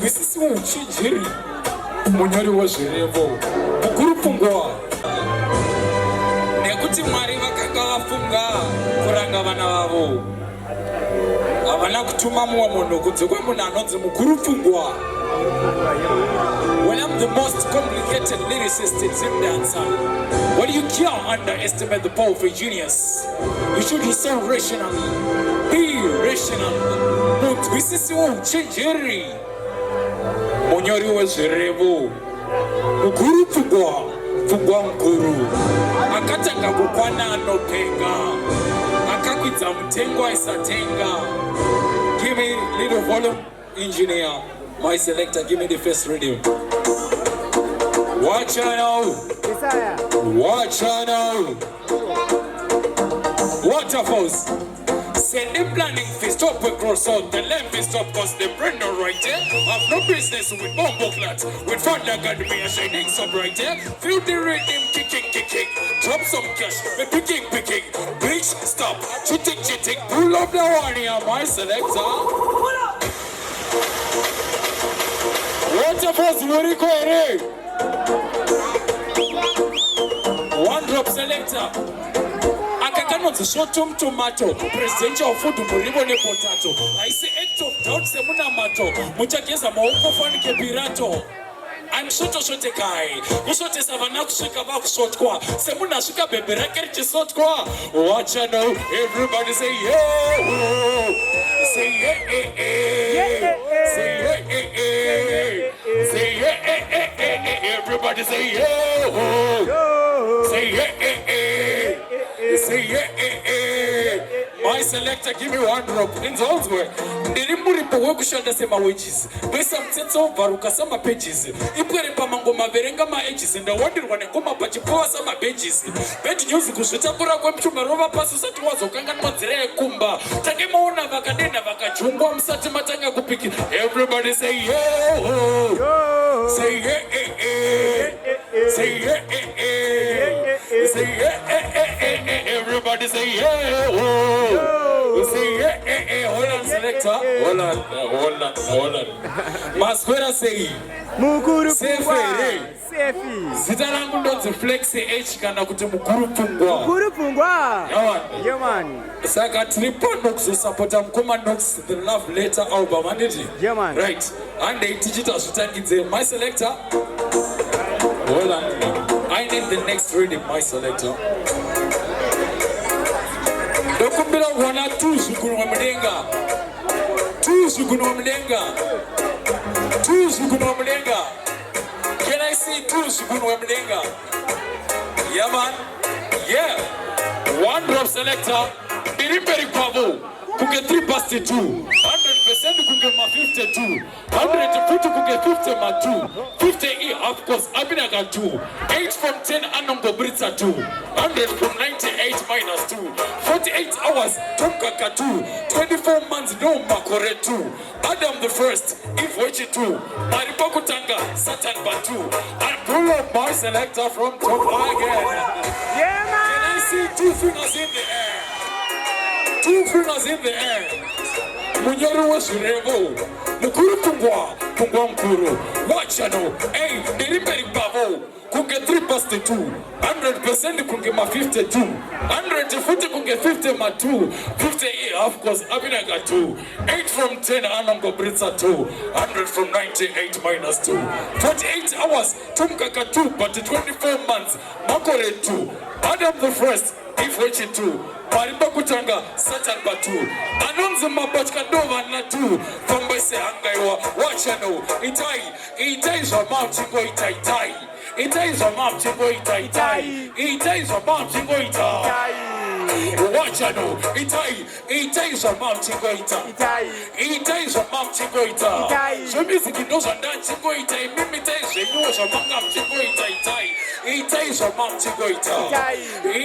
nzwisisi uchinjiri munyori wezvirevo Mkurupfungwa nekuti Mwari vakanga vafunga kuranga vana vavo havana kutuma mumwe munhu kunze kwemunhu anonzi Mkurupfungwa. When I'm the most complicated lyricist in Zim dancer, when you can't underestimate the power of a genius, you should be so rational. Be rational. Nzwisisi uchinjiri munyori wezvirevo Mkurupfungwa, pfungwa mukuru akatanga kukwana anopenga akakwidza mutengo aisatenga. Give me little volume, engineer. My selector, give me the first rhythm. Watch out now. Watch out now. Waterfalls. Send the planning fist up across out the left fist up cause the brain no right there. Have no business with bombo clat. With Father God me a shining sub right there. Feel the rhythm kicking. Drop some cash. Me picking. Bitch, stop. Cheating. Pull up the one here, my selector. Waterfalls, very quick. One drop selector. Akakanonzi shotom tomato. Presidential food muribo ne potato. I say act of doubt semuna mato. Muchageza maoko fanike pirato. I'm shote kai. Ushote savana kushika ba kushotwa. Semuna shika bebe rakeri chisotwa. Watch out now. Everybody say yeah. Say yeah. Say yeah. Say yeah. Everybody say yeah. Say yeah. Say yeah. My selector, give me one drop. In Zimbabwe, ndirimuripo wekushanda sema wages. Besa mtsetso varuka sama pages. Ipwere pamango maverenga ma edges. Ndawandirwa ngoma pachipowa sama pages. Bed news kusvitakura kwemchuma rova pasi usati wazokanganwa nzira yekumba. Tange maona vakadenda vakajungwa musati matanga kupiki. Everybody say yeah. Say yeah. Say yeah. Say yeah. Everybody say yeah. Say yeah. Hold on, selector. Hold on. Masquera say Mkurupfungwa. Zita langu ndonzi Flexy H kana kuti Mkurupfungwa. Mkurupfungwa. Yeah man. Saka triple Nox supporta mkoma Nox the love letter album anditi. Yeah man. Right. And they teach it as my selector. Hold on. I need the next rhythm, my selector. Dokumbira wana tuzu kuno mdenga. Can I see tuzu kuno mdenga? Yeah man. Yeah. One drop selector. Birimberi kwavo. Kuge 3 past 2. 100% kuge ma 52. 100 kuge 50 ma 2. 50 of course abinaga 2. 8 from 10 anongo britza 2. 100 from 98 minus 2. 48 hours tomkaka 2. 24 months no makore 2. Adam the first if wechi 2. Maripoku tanga Satan ba 2. And pull up my selector from top again. Yeah man. Can I see 2 fingers in the air? 2 fingers in the air. Munyori wezvirevo Mkurupfungwa, pfungwa mukuru. Watch out now. Hey, ndirimberi bavo. Kunge 3 past 2. 100% kunge ma 52. 100 futi kunge 50 ma 2. 50 of course abinaga 2. 8 from 10 anongo britza 2. 100 from 98 minus 2. 48 hours tumkaka 2 but 24 months makore 2. Adam the first if wechi 2. Mariba kutanga Satan batu anonzi mabatka dova na 2 Famba se hangaiwa wacha no Itai zwa mamchingo itai Itai zwa mamchingo itai Itai zwa mamchingo itai Wacha no Itai zwa mamchingo itai Itai zwa mamchingo itai Zomizi kindoza ndanchingo itai Mimi tai zwenyo zwa manga mchingo itai Itai zwa mamchingo itai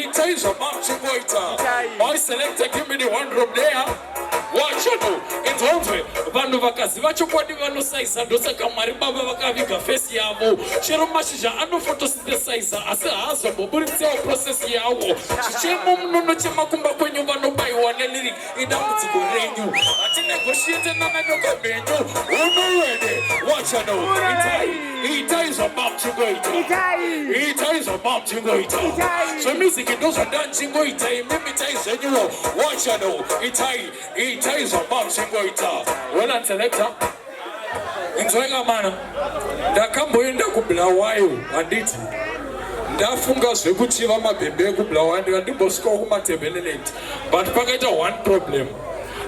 Itai zwa mamchingo itai My selector, give me the one drop there. Watch out, it's over. Vanhu vakaziva chokwadi vanosaiza ndosaka Mwari Baba vakaviga face yavo. Chero mashizha anofotosynthesize asi haazomboburitsawo process yavo. Chichemo munono chemakumba kwenyu vanobaiwa nelyric idambudziko renyu. Hatinegotiate nananyoka menyu. Uno ready? watch out now. Ita is a bomb chingo ita. Ita is a bomb chingo ita. So music it doesn't dance chingo ita. Maybe ita is annual. Watch out now. Ita is a bomb chingo ita. Well and selector. Inzoenga mana. Ndakamboenda kubulawayo anditi. Ndafunga zvekuchiva mabhebhe kubulawayo ndikandimbosuka kumatebeleleti. But pakaita one problem.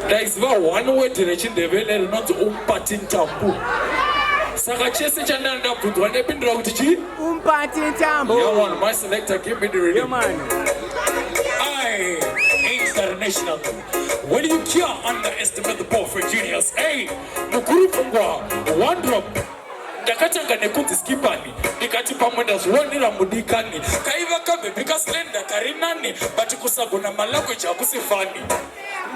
Ndaiziva one word rechindevele rinonzi umpatintambu. Saka chese chandandabvunzwa ndepindura kuti chi? Umpatintambu. Yeah man, my selector give me the rhythm. Yeah man. I international. When you can't underestimate the power for genius. Hey, Mkurupfungwa, one drop. Ndakatanga nekuti skipani ndikati pamwe ndazvionera mudikani kaiva kabhebhi kaslenda karinani but kusagona malanguage akusifani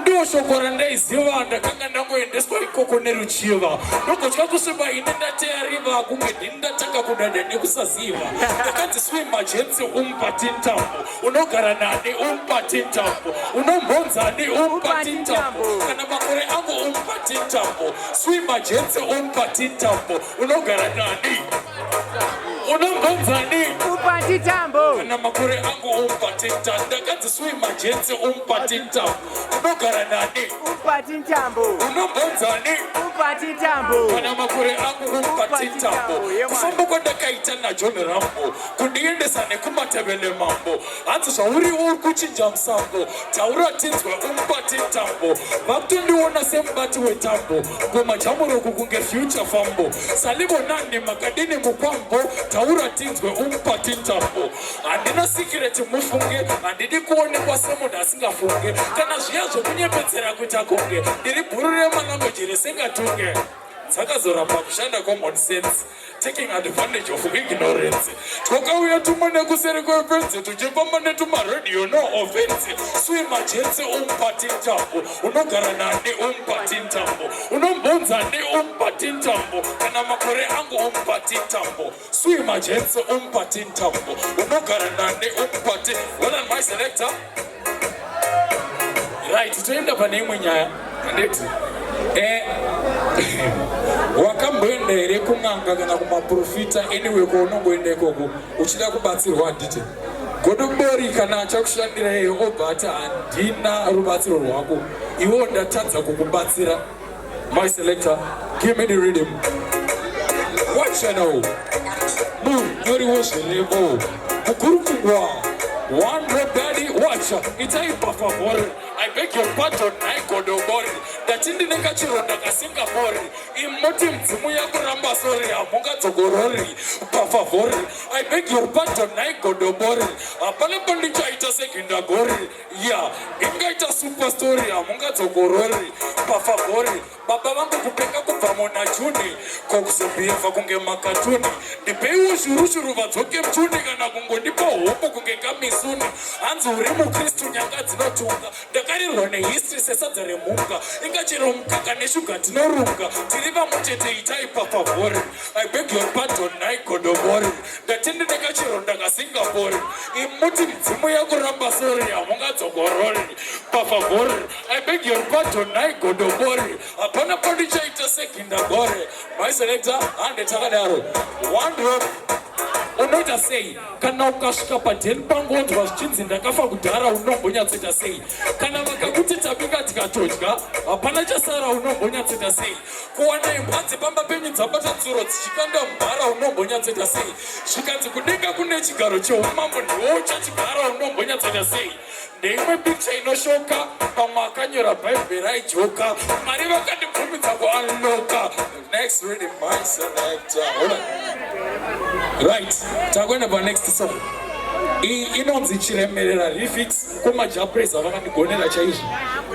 ndo shoko randaiziva ndakanga ndangoendeswa ikoko neruchiva ndogotya kusviba ine ndateariva kunge ndini ndatanga kudada nekusaziva ndakanzi swima jensi umpatintambo unogara nani umpatintambo unombonzani umpatintambo kana makore angu umpatintambo swima jensi umpatintambo unogara nani unombonzani umpatintambo kana makore angu umpatintambo ndakanzi swima jensi umpatintambo unogara nani umpatintambo unombonzani umpatintambo kana makore angu umpatintambo kufamba kwandakaita naJohn Rambo kundiendesa nekumatebele mambo hanzi zvauri uri kuchinja musango taura tinzwe umpatintambo vakutondiona semubati wetambo ngoma jamuroku kunge future fambo salivonani makadini mukwambo taura tinzwe umpatintambo handina sikireti mufunge handidi kuonekwa semunhu asingafunge kana zviya zvokunyepedzera kuita kunge ndiri bhuru remanangoji risingatunge dzakazoramba kushanda common sense taking advantage of ignorance twakauya tumwe nekuseri kwefenzi tuchifamba netumaredhiyo no offense swima jensi umpatintambo unogara nani umpatintambo unombonzani umpatintambo kana makore angu umpatintambo swima jensi umpatintambo unogara nani umpati. Well done my selector. Right, toenda pane imwe nyaya andeti wakamboenda here kun'anga kana kumaprofita anyway kwaunongoenda ikoko uchida kubatsirwa handiti godobori kana achakushandira iye obva ati handina rubatsiro rwako iwo ndatadza kukubatsira. My selector, give me the rhythm. Watch it now. Munyori wezvirevo Mkurupfungwa, one rebelly watcher. Itaipa favor. I beg your pardon, I godobori. Datindi neka chironda kasinga mori. Imoti mzimu ya kuramba sorry. Amunga zogorori. Pa favor. I beg your pardon, I godobori. Apale pandicha ita sekinda gori. Yeah, inga ita super story. Amunga zogorori. Pa favor. Baba wangu kupeka kupamona juni. Kokusebiefa kunge makatuni. Nipeu shuru vadzoke mchuni. Kana kungo nipo hopo kunge kamisuni. Anzi urimu Kristu nyanga zinotunga. Ndakarirwa nehistory sesadza remunga. Ingachero mkaka neshuga tinorunga. Tiriva muchete itaipa favori. I beg your pardon, I godobori. Ndatende nekachero ndaka Singapore. Imuti mzimu ya kuramba sorry. Amunga zogorori. Pa favori. I beg your pardon, I godobori. Apana pandicha ita sekinda gore. My selector, ande takadaro. One drop. Unoita sei kana ukasvika padheni pangonzwa zvichinzi ndakafa kudhara unombonyatsoita sei kana vakakuti tabika tikatodya hapana chasara unombonyatsoita sei kuwana imbwa dzepamba penyu dzabata tsuro dzichikanda mubhara unombonyatsoita sei zvikanzi kudenga kune chigaro cheumambo ndiwo uchachigara unombonyatsoita sei ndeimwe picha inoshoka pamwe akanyora bhaibheri aijoka mari vakandibvumidza kuanloka. Next reading my selector. Right, takwenda pa next song. Inonzi chiremerera refix kumajapresa vakandigonera chaizvo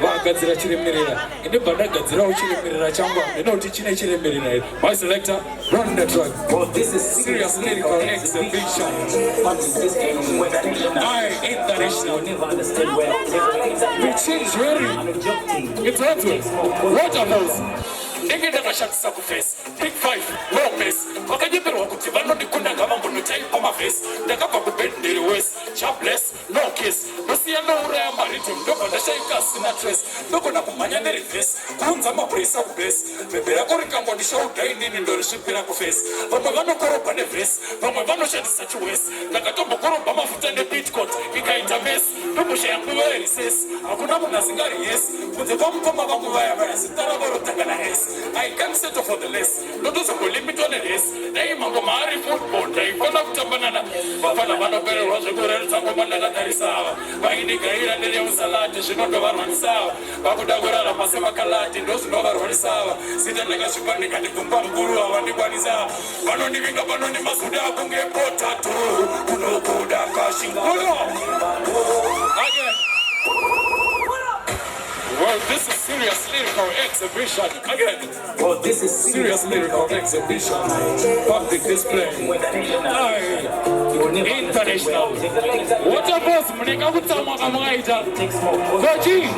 vagadzira chiremerera ine bandagadzirawo chiremerera changu ndinoti chine chiremerera here. My selector, run the track. Well, this is Serious lyrical exhibition. I international. We change very. It's Waterfalls. Ndenge ndakashandisa kufesi big five low mess vakanyemberwa kuti vanondikunda ngavambonotaipa mavhesi ndakabva kubenderi west jobless no case ndosiya nouraya maritim ndobva ndashaika sina tres ndogona kumhanya nerivhesi kuunza mapurisa kubhesi bhebhe rako rikango ngondishaudai nini ndorisvipira kufesi vamwe vanokoropa nevhesi vamwe vanoshandisa chiwesi ndakatombokorobha mafuta nebitcot ikaita mesi ndomboshaya nguva yerisesi hakuna munhu asingari yesi kunze kwamukoma vangu vaya vaya zita ravo rotanga nahesi I can't settle for the less ndotozongolimitwa neresi dai mango maari football ndaifana kutambanana vafana vanopererwa zvekurerutsa ngoma ndakatarisa ava vaindigaira nereusalati zvinondovarwanisa ava vakuda kurarama semakalati ndozvinovarwanisa ava zita ndakasvipa ndikandibvumba mukuru havandikwanisa vanondivinga vanondimazuda akunge potatu kunokuda kashingolo again. Well, this is serious lyrical exhibition. Again. Well, this is serious lyrical exhibition. Public display. International. Waterfalls, muneka kutama kamwaita. Koji.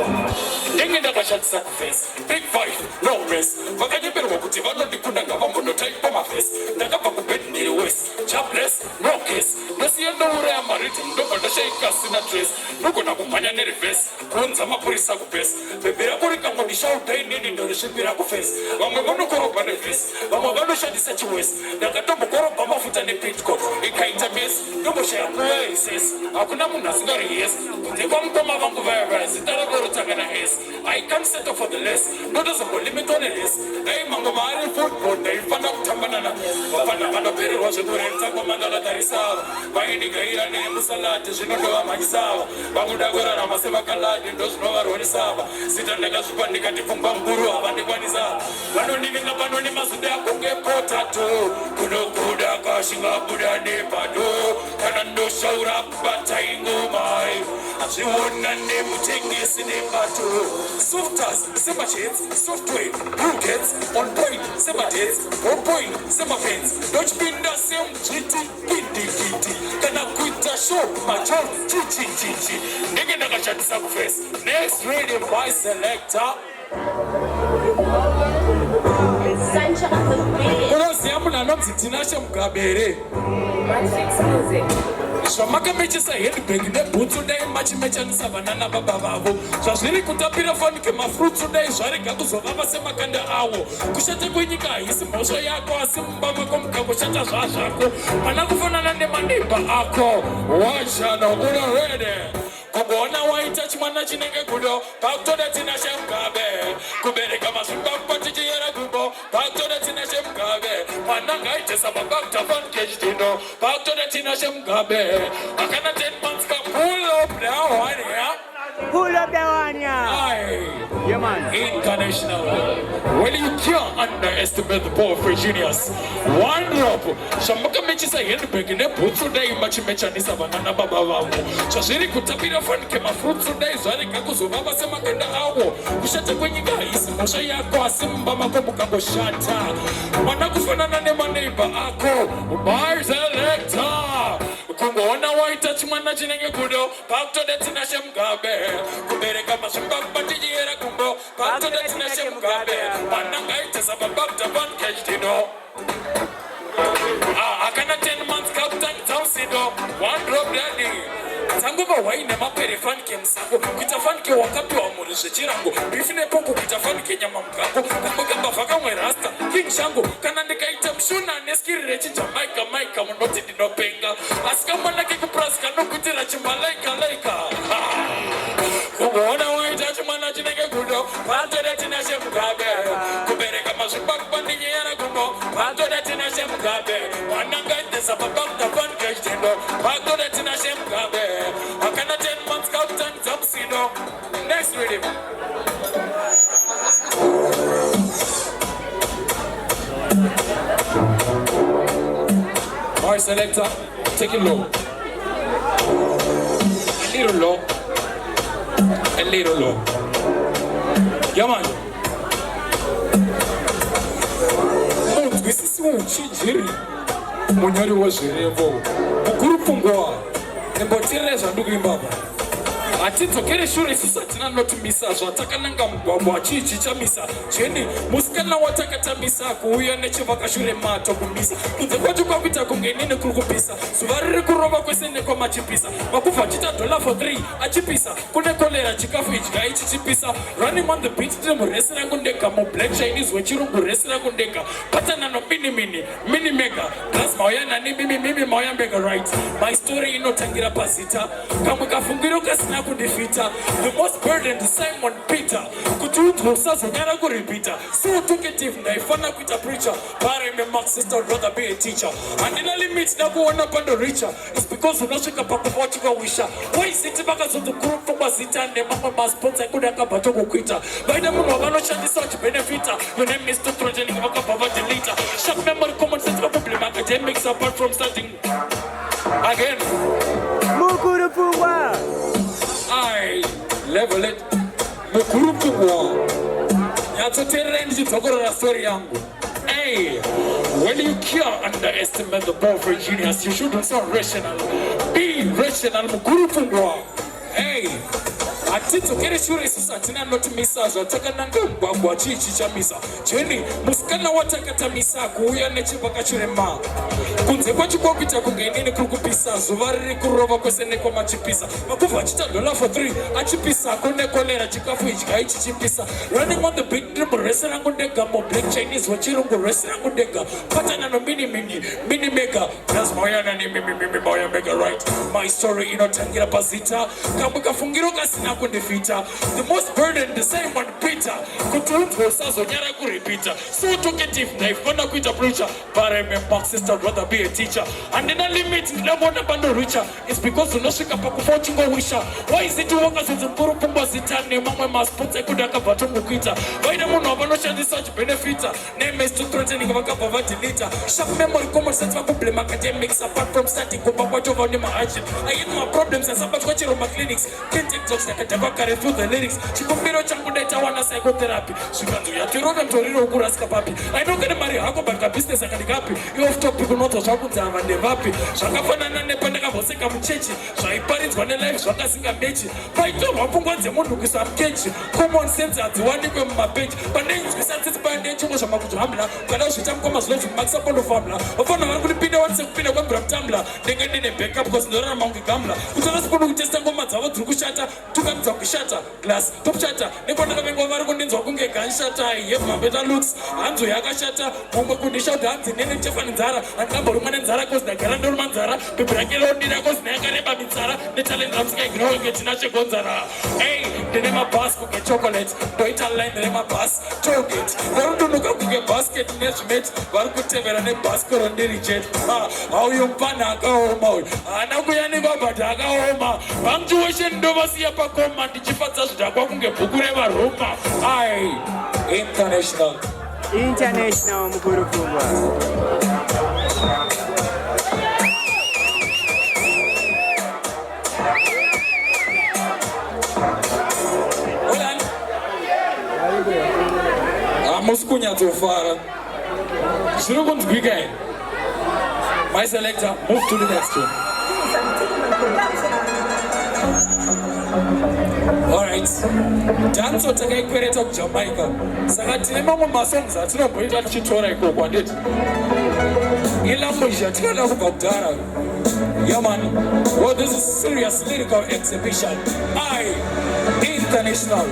Ndengenda kashatisa kufesi. Big fight, no mess. Vakanyemberwa kuti vanondikunda ngavambonotaipa mafesi. Ndakabva kubedi ndiri west. Jobless, no case. Ndosiyendo uraya maritim ndobandoshaika sina trace. Ndogona kumhanya nereverse. Kunza mapurisa kupesi. Bebera kurika ngondishaudai nini ndorisvipira kufesi vamwe vanokoropa nevhesi vamwe vanoshandisa chiwesi ndakatombokoropa mafuta nepitcot ikaita mesi ndomboshaya nguva yerisesi hakuna munhu asingari yesi ndekwamukoma vangu vaya vaya zita ravo rotanga nahesi I can't settle for the less ndotozongolimitwa neresi dai mango maari football ndaifana kutambanana vafana vanopererwa zvekurerutsa ngoma ndakatarisa ava vaindigaira nemusalati zvinondovamhanyisa ava vakuda kurarama semakalati ndozvinovarwanisa ava zita ndakasvipa ndikandibvumba mukuru havandikwanisa vanondivinga vanondimazuda akunge potatu kunokuda kashingabuda nepado kana ndoshaura kubata ingomai azviona nemutengesi nepato softers semachets software brugets on point semadets on point semapens ndochipinda semjiti pindikiti kana kuita shop machon chichichichi ndenge ndakashandisa kufesi next reading by selector unoziva munhu anonzi tinashe mugabere zvamakapechesa handbag nebhutsu dai machimechanisa vana nababa vavo zvazviri kutapira fanike mafrutsu dai zvarega kuzovava semakanda awo kushata kwenyika haisi mhosva yako asi mumba mako mukangoshata zvazvako mana kufanana nemaneiba ako washano unorede kugoona waita chimwana chinenge kudo pakutoda tinashe mugabe kubereka mazvimba kupatichiyera gumbo pakutoda tinashe mugabe mwana ngaitesa baba kutafanikechidindo pakutoda tinashe mugabe akana 10 months ka pull up now one here. Pull up that one, yeah. Yeah, man. International. Well, you can't underestimate the power of Virginians. One drop. Shamaka mechisa handbag ne butsu dai machimechanisa banana baba vavo. Zvazviri kutapira fanike mafrutsu dai zvarega kuzovava semakanda awo. Kushata kwenyika haisi mhosva yako asi mumba mako mukangoshata. Mwana kufanana nemaneiba ako. By selector. Kungoona waita chimwana chinenge kudo pakutoda tinashe mugabe kubereka mazvimba kupatichiyera kumbo pakutoda tinashe mugabe mwana ngaitesa baba kutafanikechidindo akana 10 months kakutangidza usindo one drop daddy tanguva waine maperefanike musango kuita fanike wakapiwa mhuri zvechirango bifi nepoku kuita fanike nyama mugango kambogamba vhakamwe rasta king shango kana ndikaita mushuna neskiri rechijamaika maika munoti ndinopenga asi kamwanake kupurasika nokutira chimalaika kugoona waita chimwana chinenge kudo patoda tinashe mugabe kubereka mazvimba kupandinyera kumbo patoda tinashe mugabe mwana ngaitesa baba kutafanike chidindo patoda tinashe mugabe akana 10 months kakutangidza musindo next reading. Alright, selector, take it low. A little low. A little low. Yeah, man. Munzwisisi uchijiri munyari wezvirevo Mkurupfungwa nembotirira zvandikuimba apa atitokere shure susatina notimisa zvatakananga mugwagwa chichi chamisa cheni musikana watakatamisa kuuya nechevakashure mato kumisa kunze kwacho kwakuita kunge inini kuri kupisa zuva riri kurova kwese nekwamachipisa makubva achita $3 for 3 achipisa kune kolera chikafu idya ichichipisa running on the beat tiri muresi rangu ndega mublack chinese wechirungu resi rangu ndega patanano mini mega glass mauya nani mimi mauya mbega right my story inotangira pazita kamwe kafungiro kasina kundifita the most burdened Simon Peter kuti udwo usazonyara kuripita so talkative ndaifana kuita preacher but I'm a Mark sister I'd rather be a teacher handina limit nakuona pando richer it's because unosvika pakuva chikawisha why is it vakazoti Mkurupfungwa zita nemamwe masponsor ekuda akabva kuita vaida munhu wavanoshandisa uchibenefita your name is Totrogen vakabva vadelita sharp memory common sense problem academics apart from starting again Mkurupfungwa I level it Mkurupfungwa nyatsoterera ndichidzokorora story yangu. Hey, when you can't underestimate the power of a genius, you shouldn't sound rational. Be rational, Mkurupfungwa. Hey, atitokere shure susatina notimisa zvatakananga mugwagwa chichi chamisa cheni musikana watakatamisa kuuya nechevakashure ma kunze kwacho kwakuita kunge inini kuri kupisa zuva riri kurova kwese nekwamachipisa makubva achita $1 for 3 achipisa kune kolera chikafu idya ichichipisa running on the beat ndiri muresi rangu ndega mublack chinese wechirungu resi rangu ndega patanano mini mega glass mauya nani mimi mauya mega right my story inotangira pazita kamwe kafungiro kasina kundifita the most burdened the Simon Peter kuti udwo usazonyara kuripita so talkative ndaifana kuita preacher but I'm a Mark sister I'd rather be a teacher handina limit ndinamona pando richer it's because unosvika pakufa uchingowisha why is it wakazodzi Mkurupfungwa zita nemamwe masponsor ekuda akabva kuita vaida munhu wavanoshandisa uchibenefita name is Totrogen vakabva vadelita sharp memory common sense vakublame academics apart from starting kumba kwacho vaune maagent I hate my problems asabatwa chero maclinics can't take jokes nakadhakwa kare through the lyrics chikumbiro changu ndaitawana psychotherapy zvikanzi yatiroda mutoriro wokurasika papi ainogane mari hako but kabusiness akandikapi off topic unotwa zvakunzi ava ndevapi zvakafanana nepandakamboseka muchechi zvaiparidzwa nelife zvakasingamechi paitorwa pfungwa dzemunhu kuisa mukechi common sense hadziwanikwe mumapeji pandainzwisa tsitsi pandechongo zvamakudzvambla ukada kuzvita mukoma zvinonzi mumakisapondofambla vafanira vari kunipinda wanise kupinda kwembura mutambla ndenge ndine backup because ndorarama kunge gamla kutora siponu kutesta ngoma dzavo dziri kushata tukamidza kushata glass top shata nepandakavenga vari kundinzwa kunge ganshata yemhambeta looks hanzo yakashata mumwe kundishauta hanzi nene chefani nzara handikambori nenzara kozi ndagara ndoruma nzara bhebhirake lodira kozi ndayakareba mitsara netalent ramusikaigirowenge tina chegonzara ei ndine mabhasi kunge chocolate ndoita line remabhasi togate varudunuka kunge basket nezvimeti vari kutevera nebhasikoro ndiri jet auyo mupana akaoma uyu haana kuyanikwa but akaoma vangu weshe ndovasiya pakoma ndichifadza zvidakwa kunge bhuku revaroma ai international Mkurupfungwa. hamusi kunyatsofara zviri kunzwika here my selector move to the next one. Alright, danso takaikwereta kuJamaica saka tine mamwe masongs atinogona tichitora ikoko handiti ilanguage yatikada kubva kudhara. Yeah man, well this is serious lyrical exhibition. International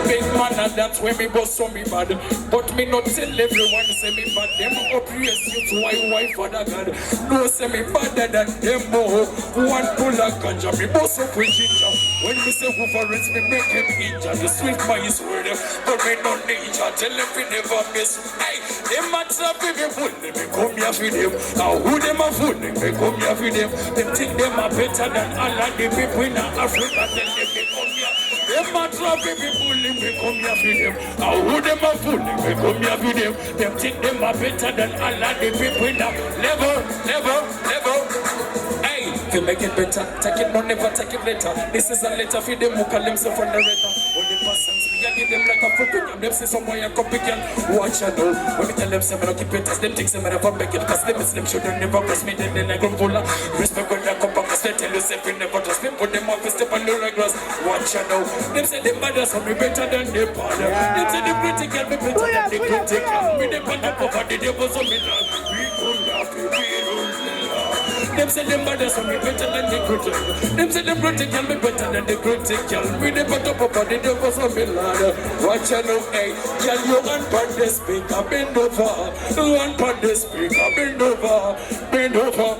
big man and that's when me boss so me bad. But me not tell everyone say me bad. Them obvious you to why father God. No say me better than them more. One pull a ganja me boss up with ginger. When me say who for me make him injure. The sweet my is word but me no ninja. Tell them we never miss. Aye, them a trap people they come here for them. Now who them a fool they come here for them. Them think them are better than all of the people in Africa. Tell them they come here. Them a trap people they come here for them. Now who them a fool they come here for them. Them think them are better than all of the people in level. Hey, to make it better, take it more, never take it later. This is a letter for them who call themselves on the radar. Only persons we give them like a football. Them say somewhere you copy can watch and know. When we tell them some occupators, them things them never make it. Cause them is them should never cross me. Then I go full respect when they come back. They tell you say we never trust me, put them off, step on the grass. Watch you now. Them say them brothers for me better than the father. Them say the critical me better than the critical. Me the panda over the devil so me love. We don't have to be them say them brothers for me better than the critical. Them say them critical me better than the critical. We the panda over the devil so me love. Watch you now, hey. Girl, you want part the speaker, bend over. You want part the speaker, bend over. Bend over,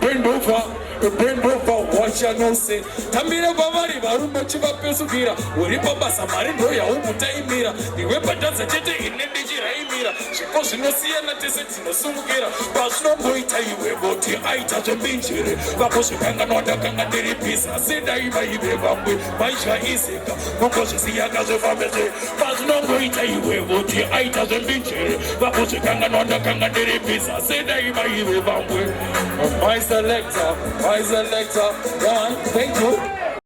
bend over. Bend over, watch you now say. Tamira bavari barume chiva pesukira. Uri baba samari ndoya umuta imira. Iwe pataza chete inendijira imira. Shikoshi no siya na teseti no sumukira. Basno moita iwe boti aita zombinjire. Bakoshi kanga noda kanga diri pisa. Seda iba ibe bambwe. Maisha isika. Mukoshi siya kazo famese. Basno moita iwe boti aita zombinjire. Bakoshi kanga noda kanga diri pisa. Seda iba ibe bambwe. My selector, one, thank you.